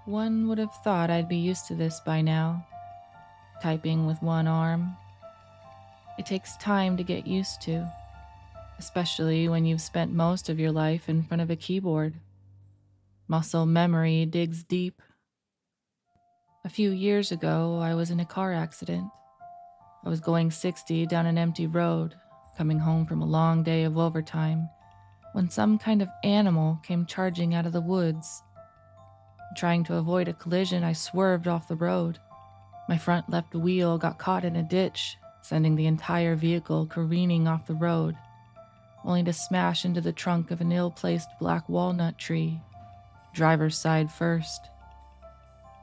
One would have thought I'd be used to this by now, typing with one arm. It takes time to get used to, especially when you've spent most of your life in front of a keyboard. Muscle memory digs deep. A few years ago, I was in a car accident. I was going 60 down an empty road, coming home from a long day of overtime, when some kind of animal came charging out of the woods. Trying to avoid a collision, I swerved off the road. My front left wheel got caught in a ditch, sending the entire vehicle careening off the road, only to smash into the trunk of an ill-placed black walnut tree, driver's side first.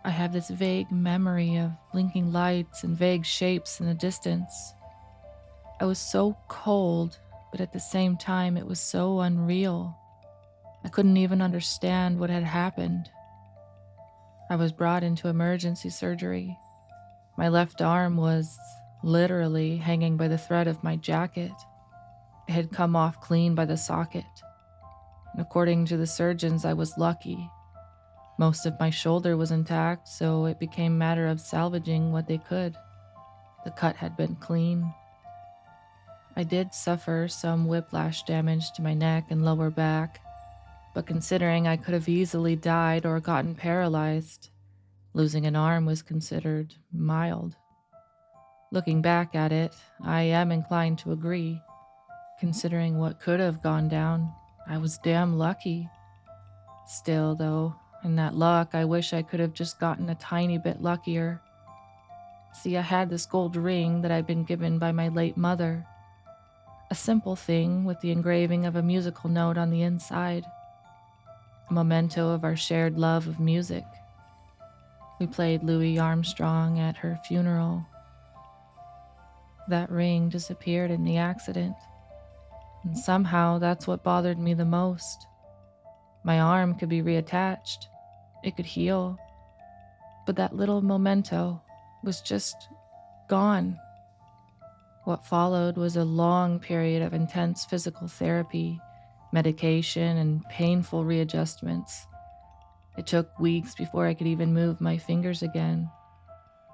I have this vague memory of blinking lights and vague shapes in the distance. I was so cold, but at the same time it was so unreal. I couldn't even understand what had happened. I was brought into emergency surgery. My left arm was literally hanging by the thread of my jacket. It had come off clean by the socket. And according to the surgeons, I was lucky. Most of my shoulder was intact, so it became a matter of salvaging what they could. The cut had been clean. I did suffer some whiplash damage to my neck and lower back, but considering I could have easily died or gotten paralyzed, losing an arm was considered mild. Looking back at it, I am inclined to agree. Considering what could have gone down, I was damn lucky. Still, though, in that luck, I wish I could have just gotten a tiny bit luckier. See, I had this gold ring that I'd been given by my late mother. A simple thing with the engraving of a musical note on the inside. A memento of our shared love of music. We played Louis Armstrong at her funeral. That ring disappeared in the accident, and somehow that's what bothered me the most. My arm could be reattached, it could heal, but that little memento was just gone. What followed was a long period of intense physical therapy, medication, and painful readjustments. It took weeks before I could even move my fingers again.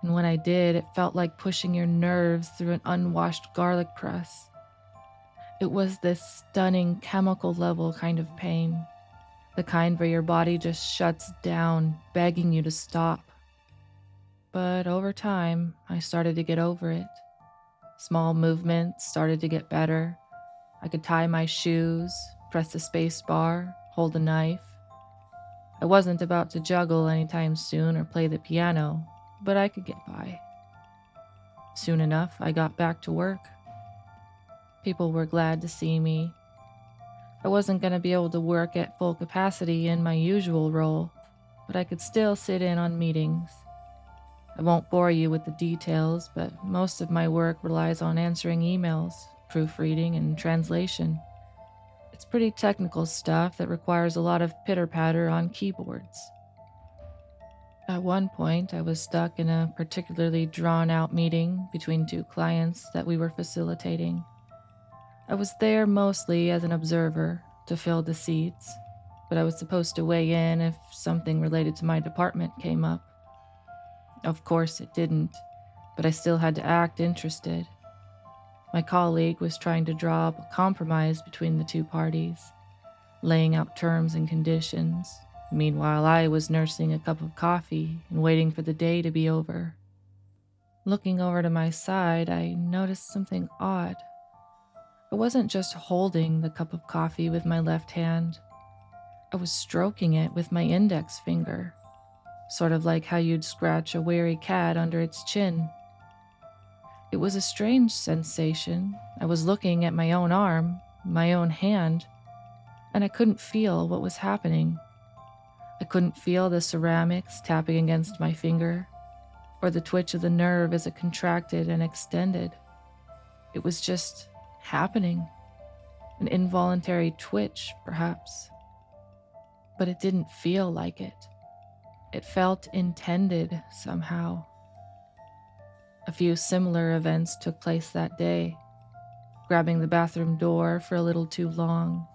And when I did, it felt like pushing your nerves through an unwashed garlic press. It was this stunning chemical level kind of pain, the kind where your body just shuts down, begging you to stop. But over time, I started to get over it. Small movements started to get better. I could tie my shoes, press the space bar, hold a knife. I wasn't about to juggle anytime soon or play the piano, but I could get by. Soon enough, I got back to work. People were glad to see me. I wasn't going to be able to work at full capacity in my usual role, but I could still sit in on meetings. I won't bore you with the details, but most of my work relies on answering emails, proofreading, and translation. It's pretty technical stuff that requires a lot of pitter-patter on keyboards. At one point, I was stuck in a particularly drawn-out meeting between two clients that we were facilitating. I was there mostly as an observer to fill the seats, but I was supposed to weigh in if something related to my department came up. Of course it didn't, but I still had to act interested. My colleague was trying to draw up a compromise between the two parties, laying out terms and conditions. Meanwhile, I was nursing a cup of coffee and waiting for the day to be over. Looking over to my side, I noticed something odd. I wasn't just holding the cup of coffee with my left hand. I was stroking it with my index finger, sort of like how you'd scratch a wary cat under its chin. It was a strange sensation. I was looking at my own arm, my own hand, and I couldn't feel what was happening. I couldn't feel the ceramics tapping against my finger, or the twitch of the nerve as it contracted and extended. It was just happening. An involuntary twitch, perhaps. But it didn't feel like it. It felt intended somehow. A few similar events took place that day. Grabbing the bathroom door for a little too long,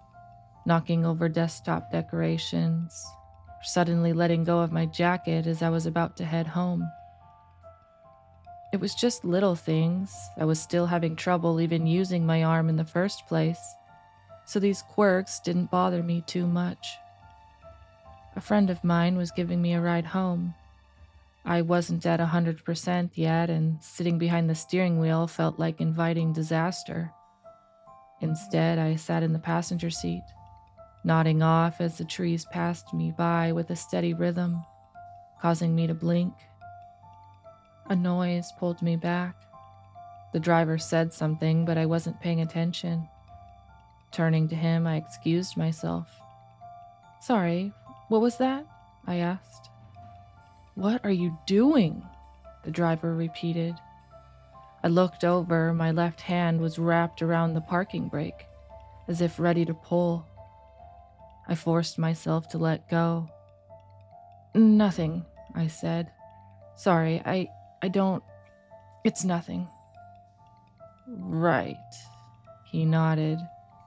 knocking over desktop decorations, suddenly letting go of my jacket as I was about to head home. It was just little things. I was still having trouble even using my arm in the first place, so these quirks didn't bother me too much. A friend of mine was giving me a ride home. I wasn't at 100% yet, and sitting behind the steering wheel felt like inviting disaster. Instead, I sat in the passenger seat, nodding off as the trees passed me by with a steady rhythm, causing me to blink. A noise pulled me back. The driver said something, but I wasn't paying attention. Turning to him, I excused myself. "Sorry, what was that?" I asked. "What are you doing?" the driver repeated. I looked over. My left hand was wrapped around the parking brake, as if ready to pull. I forced myself to let go. "Nothing," I said. "Sorry, I don't... It's nothing." "Right," he nodded.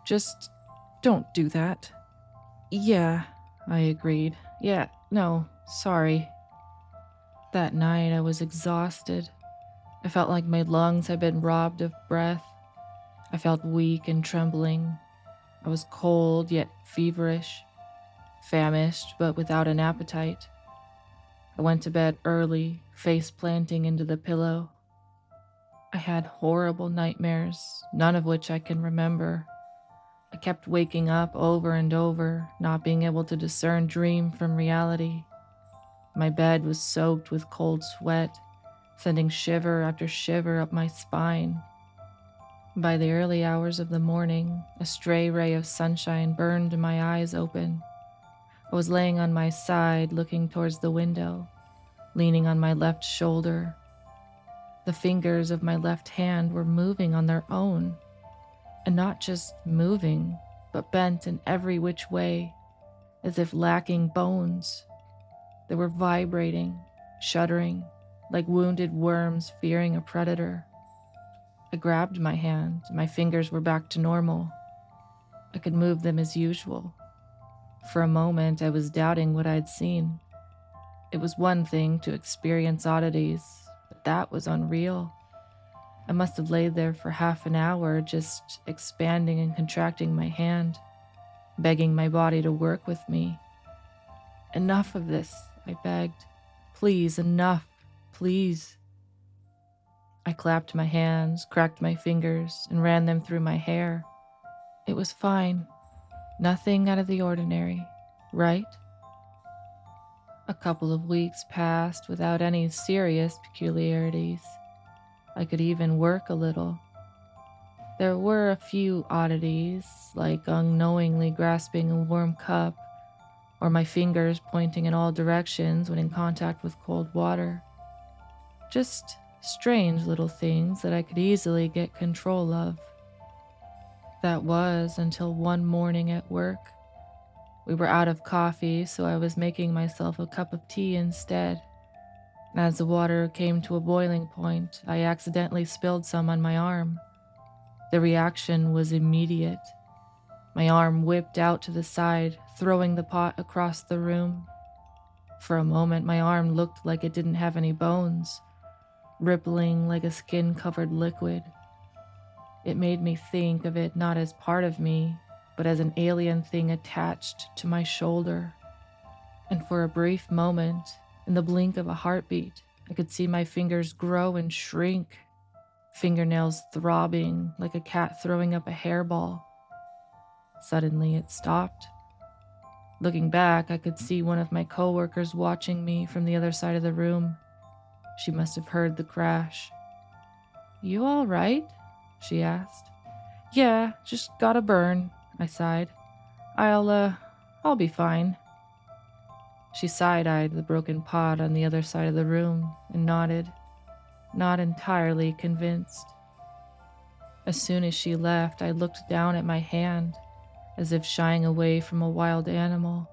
"Just don't do that." "Yeah," I agreed. "Yeah, no, sorry." That night I was exhausted. I felt like my lungs had been robbed of breath. I felt weak and trembling. I was cold yet feverish, famished but without an appetite. I went to bed early, face planting into the pillow. I had horrible nightmares, none of which I can remember. I kept waking up over and over, not being able to discern dream from reality. My bed was soaked with cold sweat, sending shiver after shiver up my spine. By the early hours of the morning, a stray ray of sunshine burned my eyes open. I was laying on my side, looking towards the window, leaning on my left shoulder. The fingers of my left hand were moving on their own, and not just moving, but bent in every which way, as if lacking bones. They were vibrating, shuddering, like wounded worms fearing a predator. I grabbed my hand, and my fingers were back to normal. I could move them as usual. For a moment, I was doubting what I'd seen. It was one thing to experience oddities, but that was unreal. I must have laid there for half an hour, just expanding and contracting my hand, begging my body to work with me. "Enough of this," I begged. "Please, enough, please." I clapped my hands, cracked my fingers, and ran them through my hair. It was fine. Nothing out of the ordinary, right? A couple of weeks passed without any serious peculiarities. I could even work a little. There were a few oddities, like unknowingly grasping a warm cup, or my fingers pointing in all directions when in contact with cold water. Just strange little things that I could easily get control of. That was until one morning at work. We were out of coffee, so I was making myself a cup of tea instead. As the water came to a boiling point, I accidentally spilled some on my arm. The reaction was immediate. My arm whipped out to the side, throwing the pot across the room. For a moment, my arm looked like it didn't have any bones, rippling like a skin-covered liquid. It made me think of it not as part of me, but as an alien thing attached to my shoulder. And for a brief moment, in the blink of a heartbeat, I could see my fingers grow and shrink, fingernails throbbing like a cat throwing up a hairball. Suddenly, it stopped. Looking back, I could see one of my coworkers watching me from the other side of the room. She must have heard the crash. "You all right?" she asked. "Yeah, just got a burn," I sighed. I'll be fine." She side-eyed the broken pot on the other side of the room and nodded, not entirely convinced. As soon as she left, I looked down at my hand, as if shying away from a wild animal.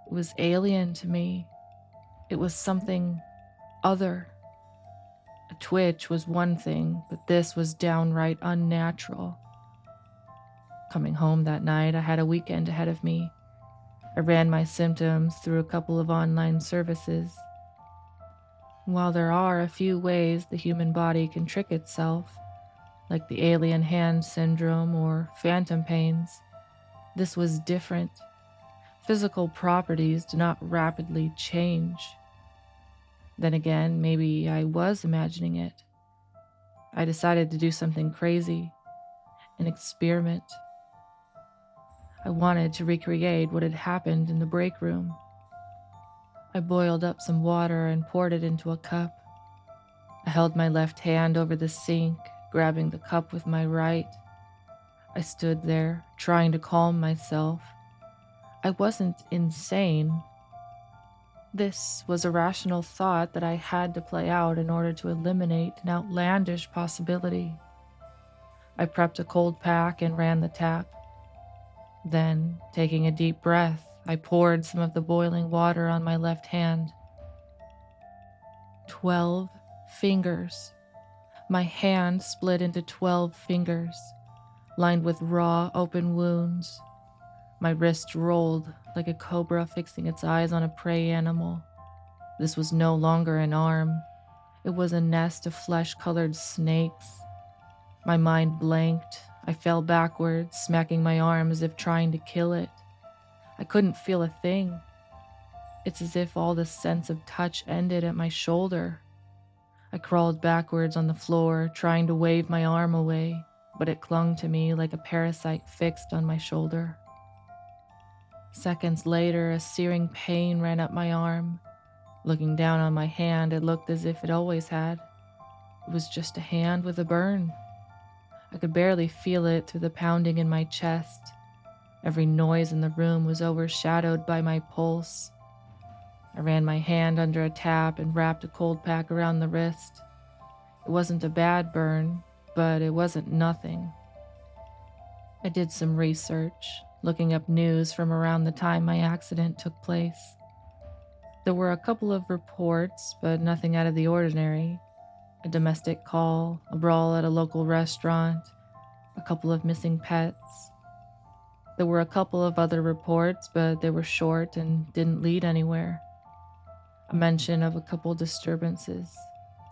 It was alien to me. It was something other. A twitch was one thing, but this was downright unnatural. Coming home that night, I had a weekend ahead of me. I ran my symptoms through a couple of online services. While there are a few ways the human body can trick itself, like the alien hand syndrome or phantom pains, this was different. Physical properties do not rapidly change. Then again, maybe I was imagining it. I decided to do something crazy, an experiment. I wanted to recreate what had happened in the break room. I boiled up some water and poured it into a cup. I held my left hand over the sink, grabbing the cup with my right. I stood there, trying to calm myself. I wasn't insane. This was a rational thought that I had to play out in order to eliminate an outlandish possibility. I prepped a cold pack and ran the tap. Then, taking a deep breath, I poured some of the boiling water on my left hand. 12 fingers. My hand split into 12 fingers, lined with raw, open wounds. My wrist rolled like a cobra fixing its eyes on a prey animal. This was no longer an arm. It was a nest of flesh-colored snakes. My mind blanked. I fell backwards, smacking my arm as if trying to kill it. I couldn't feel a thing. It's as if all the sense of touch ended at my shoulder. I crawled backwards on the floor, trying to wave my arm away, but it clung to me like a parasite fixed on my shoulder. Seconds later, a searing pain ran up my arm. Looking down on my hand, it looked as if it always had. It was just a hand with a burn. I could barely feel it through the pounding in my chest. Every noise in the room was overshadowed by my pulse. I ran my hand under a tap and wrapped a cold pack around the wrist. It wasn't a bad burn, but it wasn't nothing. I did some research, looking up news from around the time my accident took place. There were a couple of reports, but nothing out of the ordinary. A domestic call, a brawl at a local restaurant, a couple of missing pets. There were a couple of other reports, but they were short and didn't lead anywhere. A mention of a couple disturbances,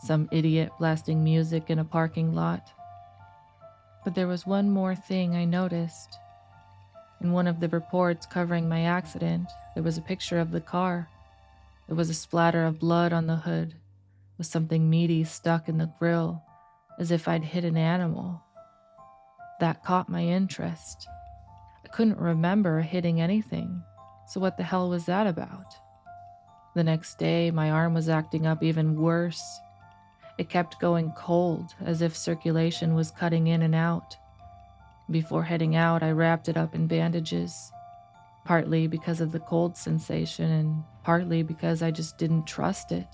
some idiot blasting music in a parking lot. But there was one more thing I noticed. In one of the reports covering my accident, there was a picture of the car. There was a splatter of blood on the hood, with something meaty stuck in the grill, as if I'd hit an animal. That caught my interest. I couldn't remember hitting anything, so what the hell was that about? The next day, my arm was acting up even worse. It kept going cold, as if circulation was cutting in and out. Before heading out, I wrapped it up in bandages, partly because of the cold sensation and partly because I just didn't trust it.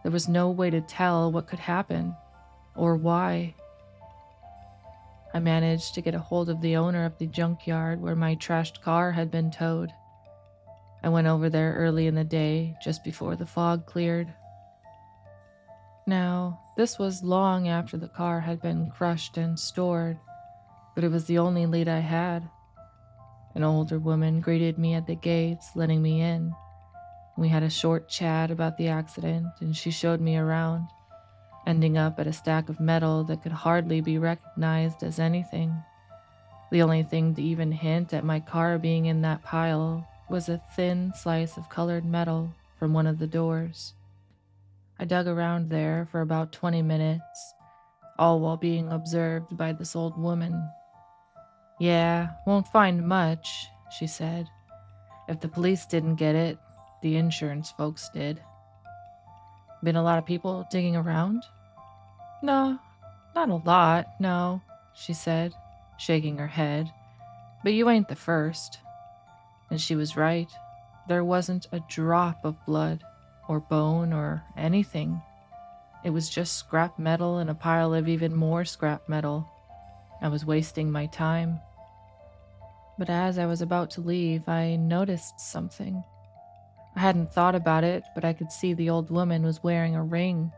There was no way to tell what could happen or why. I managed to get a hold of the owner of the junkyard where my trashed car had been towed. I went over there early in the day, just before the fog cleared. Now, this was long after the car had been crushed and stored, but it was the only lead I had. An older woman greeted me at the gates, letting me in. We had a short chat about the accident, and she showed me around, ending up at a stack of metal that could hardly be recognized as anything. The only thing to even hint at my car being in that pile was a thin slice of colored metal from one of the doors. I dug around there for about 20 minutes, all while being observed by this old woman. "Yeah, won't find much," she said. "If the police didn't get it, the insurance folks did." "Been a lot of people digging around?" "No, not a lot, no," she said, shaking her head. "But you ain't the first." And she was right. There wasn't a drop of blood, or bone, or anything. It was just scrap metal and a pile of even more scrap metal. I was wasting my time. But as I was about to leave, I noticed something. I hadn't thought about it, but I could see the old woman was wearing a ring.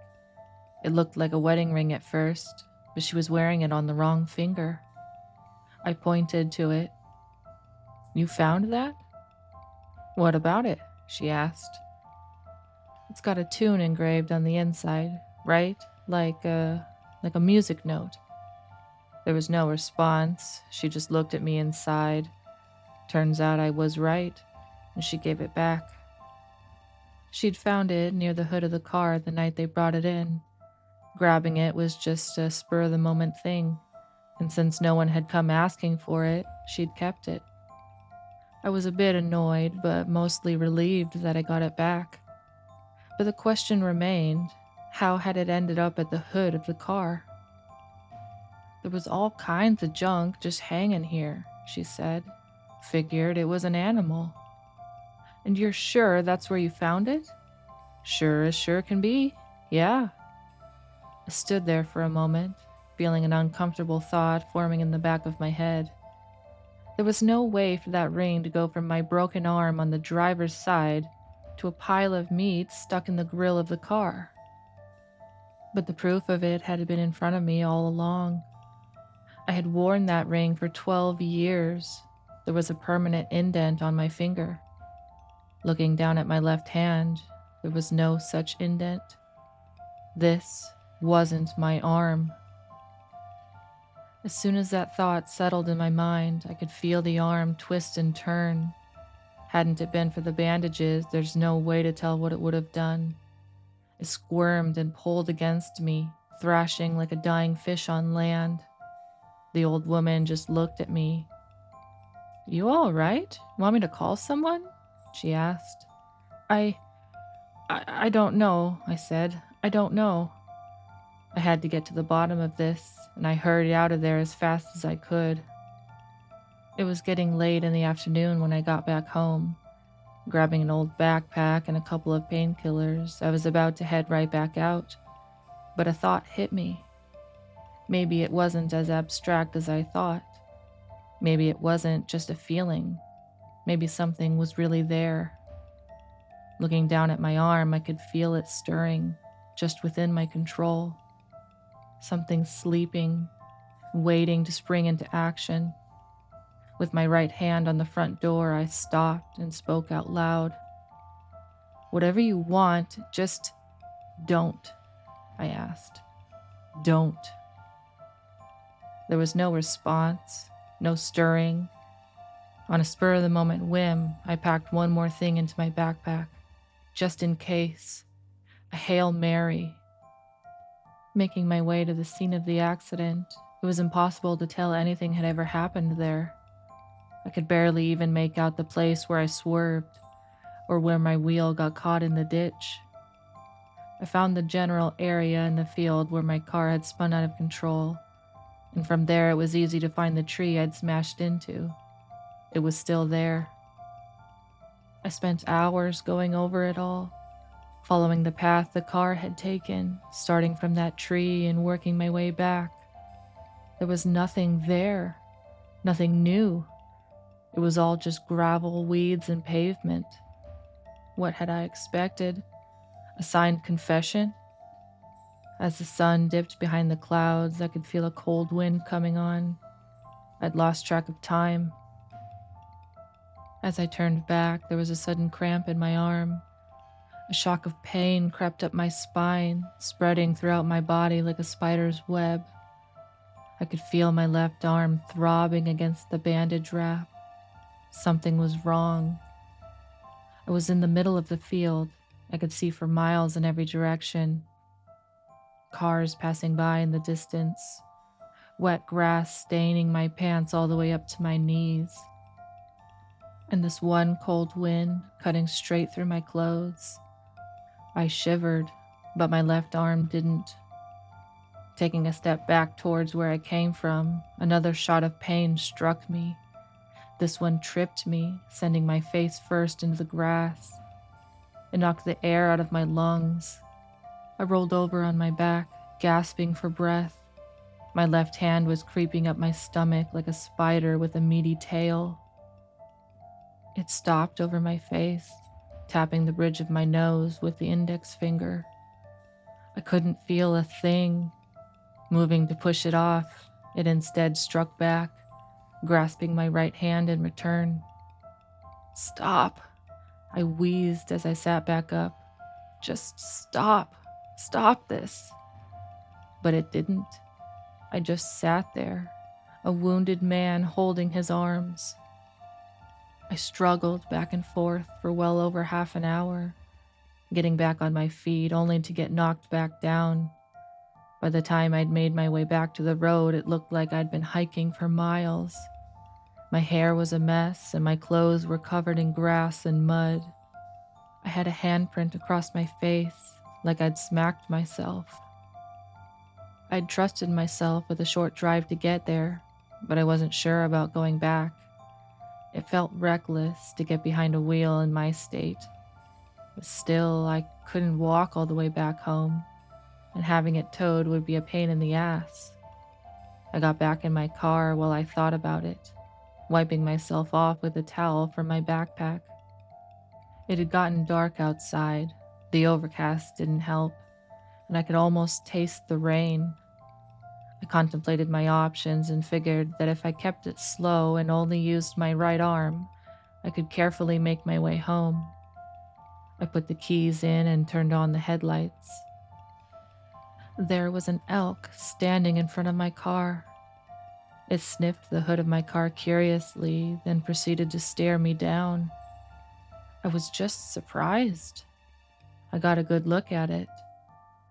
It looked like a wedding ring at first, but she was wearing it on the wrong finger. I pointed to it. "You found that?" What about it? She asked. It's got a tune engraved on the inside, right? Like a music note. There was no response. She just looked at me and sighed. Turns out I was right, and she gave it back. She'd found it near the hood of the car the night they brought it in. Grabbing it was just a spur of the moment thing, and since no one had come asking for it, she'd kept it. I was a bit annoyed, but mostly relieved that I got it back. But the question remained, how had it ended up at the hood of the car? There was all kinds of junk just hanging here, she said. Figured it was an animal. And you're sure that's where you found it? Sure as sure can be. Yeah. I stood there for a moment, feeling an uncomfortable thought forming in the back of my head. There was no way for that ring to go from my broken arm on the driver's side to a pile of meat stuck in the grill of the car. But the proof of it had been in front of me all along. I had worn that ring for 12 years. There was a permanent indent on my finger. Looking down at my left hand, there was no such indent. This wasn't my arm. As soon as that thought settled in my mind, I could feel the arm twist and turn. Hadn't it been for the bandages, there's no way to tell what it would have done. It squirmed and pulled against me, thrashing like a dying fish on land. The old woman just looked at me. You all right? Want me to call someone? She asked. I don't know, I said. I don't know. I had to get to the bottom of this, and I hurried out of there as fast as I could. It was getting late in the afternoon when I got back home. Grabbing an old backpack and a couple of painkillers, I was about to head right back out, but a thought hit me. Maybe it wasn't as abstract as I thought. Maybe it wasn't just a feeling. Maybe something was really there. Looking down at my arm, I could feel it stirring, just within my control. Something sleeping, waiting to spring into action. With my right hand on the front door, I stopped and spoke out loud. Whatever you want, just don't, I asked. Don't. There was no response, no stirring. On a spur-of-the-moment whim, I packed one more thing into my backpack, just in case. A Hail Mary. Making my way to the scene of the accident, it was impossible to tell anything had ever happened there. I could barely even make out the place where I swerved, or where my wheel got caught in the ditch. I found the general area in the field where my car had spun out of control, and from there it was easy to find the tree I'd smashed into. It was still there. I spent hours going over it all, following the path the car had taken, starting from that tree and working my way back. There was nothing there, nothing new. It was all just gravel, weeds, and pavement. What had I expected? A signed confession? As the sun dipped behind the clouds, I could feel a cold wind coming on. I'd lost track of time. As I turned back, there was a sudden cramp in my arm. A shock of pain crept up my spine, spreading throughout my body like a spider's web. I could feel my left arm throbbing against the bandage wrap. Something was wrong. I was in the middle of the field. I could see for miles in every direction. Cars passing by in the distance. Wet grass staining my pants all the way up to my knees. And this one cold wind cutting straight through my clothes. I shivered, but my left arm didn't. Taking a step back towards where I came from, another shot of pain struck me. This one tripped me, sending my face first into the grass. It knocked the air out of my lungs. I rolled over on my back, gasping for breath. My left hand was creeping up my stomach like a spider with a meaty tail. It stopped over my face, tapping the bridge of my nose with the index finger. I couldn't feel a thing. Moving to push it off, it instead struck back, grasping my right hand in return. Stop, I wheezed as I sat back up. Just stop. Stop this. But it didn't. I just sat there, a wounded man holding his arms. I struggled back and forth for well over half an hour, getting back on my feet only to get knocked back down. By the time I'd made my way back to the road, it looked like I'd been hiking for miles. My hair was a mess and my clothes were covered in grass and mud. I had a handprint across my face, like I'd smacked myself. I'd trusted myself with a short drive to get there, but I wasn't sure about going back. It felt reckless to get behind a wheel in my state. But still, I couldn't walk all the way back home, and having it towed would be a pain in the ass. I got back in my car while I thought about it, wiping myself off with a towel from my backpack. It had gotten dark outside, the overcast didn't help, and I could almost taste the rain. I contemplated my options and figured that if I kept it slow and only used my right arm, I could carefully make my way home. I put the keys in and turned on the headlights. There was an elk standing in front of my car. It sniffed the hood of my car curiously, then proceeded to stare me down. I was just surprised. I got a good look at it.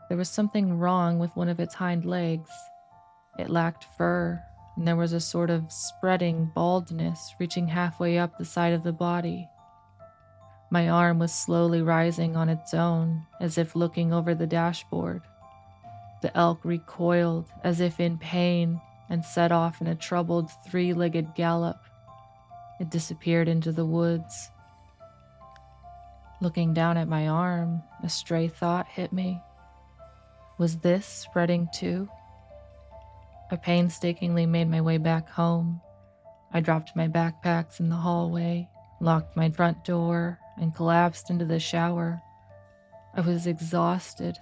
There was something wrong with one of its hind legs. It lacked fur, and there was a sort of spreading baldness reaching halfway up the side of the body. My arm was slowly rising on its own, as if looking over the dashboard. The elk recoiled as if in pain and set off in a troubled three-legged gallop. It disappeared into the woods. Looking down at my arm, a stray thought hit me. Was this spreading too? I painstakingly made my way back home. I dropped my backpacks in the hallway, locked my front door, and collapsed into the shower. I was exhausted.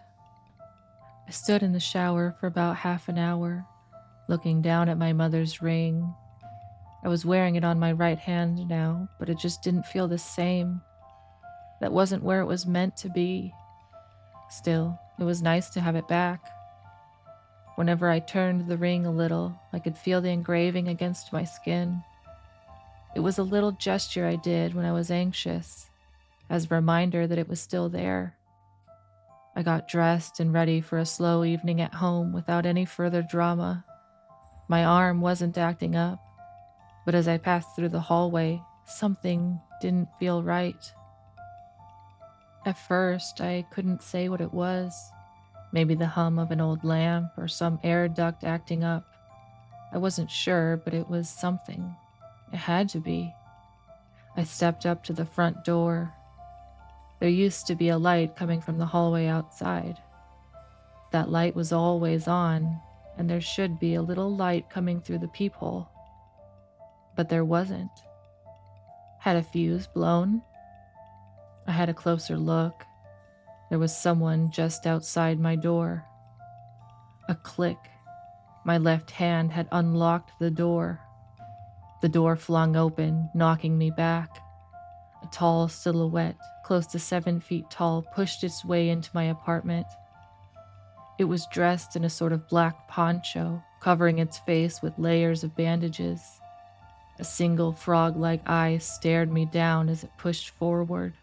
I stood in the shower for about half an hour, looking down at my mother's ring. I was wearing it on my right hand now, but it just didn't feel the same. That wasn't where it was meant to be. Still, it was nice to have it back. Whenever I turned the ring a little, I could feel the engraving against my skin. It was a little gesture I did when I was anxious, as a reminder that it was still there. I got dressed and ready for a slow evening at home without any further drama. My arm wasn't acting up, but as I passed through the hallway, something didn't feel right. At first, I couldn't say what it was. Maybe the hum of an old lamp or some air duct acting up. I wasn't sure, but it was something. It had to be. I stepped up to the front door. There used to be a light coming from the hallway outside. That light was always on, and there should be a little light coming through the peephole. But there wasn't. Had a fuse blown? I had a closer look. There was someone just outside my door. A click. My left hand had unlocked the door. The door flung open, knocking me back. A tall silhouette, close to 7 feet tall, pushed its way into my apartment. It was dressed in a sort of black poncho, covering its face with layers of bandages. A single frog-like eye stared me down as it pushed forward.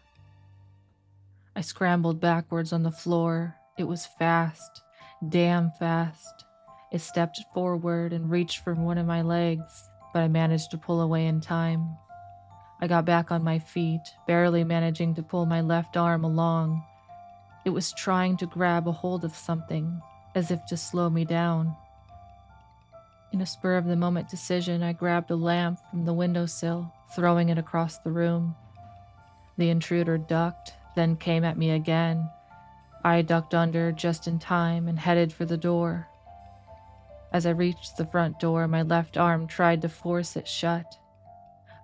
I scrambled backwards on the floor. It was fast, damn fast. It stepped forward and reached for one of my legs, but I managed to pull away in time. I got back on my feet, barely managing to pull my left arm along. It was trying to grab a hold of something, as if to slow me down. In a spur-of-the-moment decision, I grabbed a lamp from the windowsill, throwing it across the room. The intruder ducked, then came at me again. I ducked under just in time and headed for the door. As I reached the front door, my left arm tried to force it shut.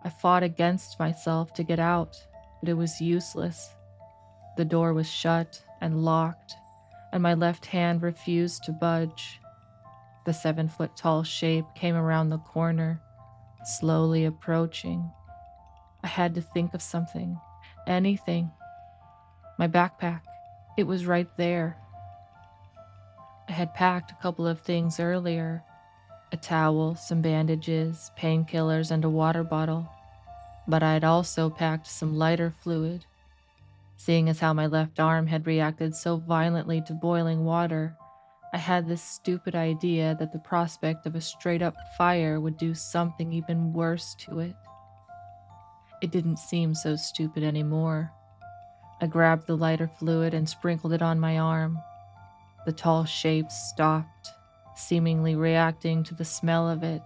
I fought against myself to get out, but it was useless. The door was shut and locked, and my left hand refused to budge. The 7-foot-tall shape came around the corner, slowly approaching. I had to think of something, anything. My backpack, it was right there. I had packed a couple of things earlier: a towel, some bandages, painkillers, and a water bottle. But I had also packed some lighter fluid. Seeing as how my left arm had reacted so violently to boiling water, I had this stupid idea that the prospect of a straight up fire would do something even worse to it. It didn't seem so stupid anymore. I grabbed the lighter fluid and sprinkled it on my arm. The tall shape stopped, seemingly reacting to the smell of it.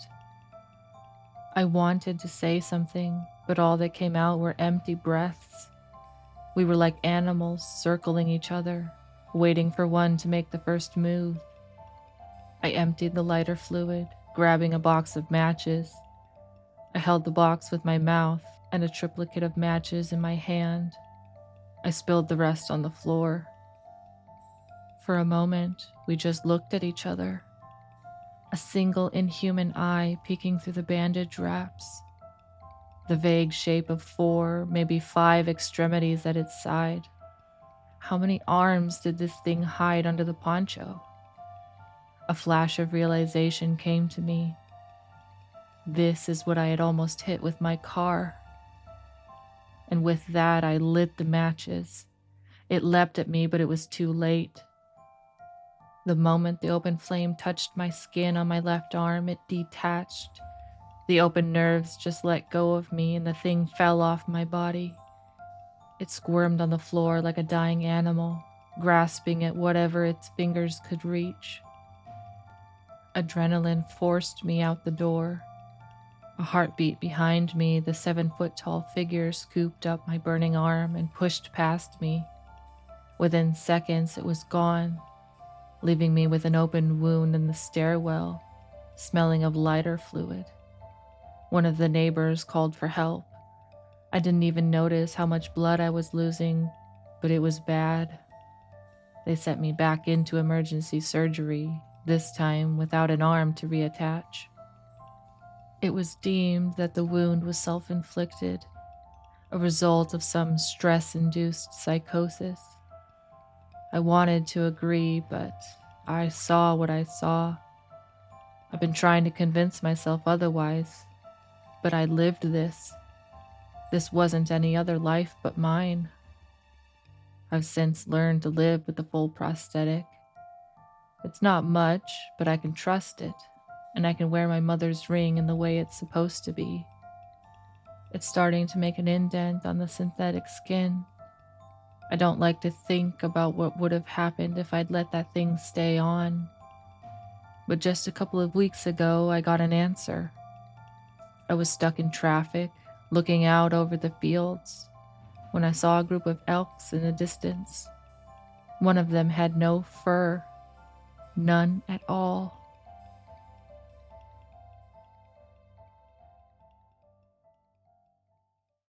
I wanted to say something, but all that came out were empty breaths. We were like animals circling each other, waiting for one to make the first move. I emptied the lighter fluid, grabbing a box of matches. I held the box with my mouth and a triplicate of matches in my hand. I spilled the rest on the floor. For a moment, we just looked at each other. A single inhuman eye peeking through the bandage wraps. The vague shape of 4, maybe 5 extremities at its side. How many arms did this thing hide under the poncho? A flash of realization came to me. This is what I had almost hit with my car. And with that, I lit the matches. It leapt at me, but it was too late. The moment the open flame touched my skin on my left arm, it detached. The open nerves just let go of me, and the thing fell off my body. It squirmed on the floor like a dying animal, grasping at whatever its fingers could reach. Adrenaline forced me out the door. A heartbeat behind me, the 7-foot-tall figure scooped up my burning arm and pushed past me. Within seconds, it was gone, leaving me with an open wound in the stairwell, smelling of lighter fluid. One of the neighbors called for help. I didn't even notice how much blood I was losing, but it was bad. They sent me back into emergency surgery, this time without an arm to reattach. It was deemed that the wound was self-inflicted, a result of some stress-induced psychosis. I wanted to agree, but I saw what I saw. I've been trying to convince myself otherwise, but I lived this. This wasn't any other life but mine. I've since learned to live with the full prosthetic. It's not much, but I can trust it, and I can wear my mother's ring in the way it's supposed to be. It's starting to make an indent on the synthetic skin. I don't like to think about what would have happened if I'd let that thing stay on. But just a couple of weeks ago, I got an answer. I was stuck in traffic, looking out over the fields, when I saw a group of elks in the distance. One of them had no fur, none at all.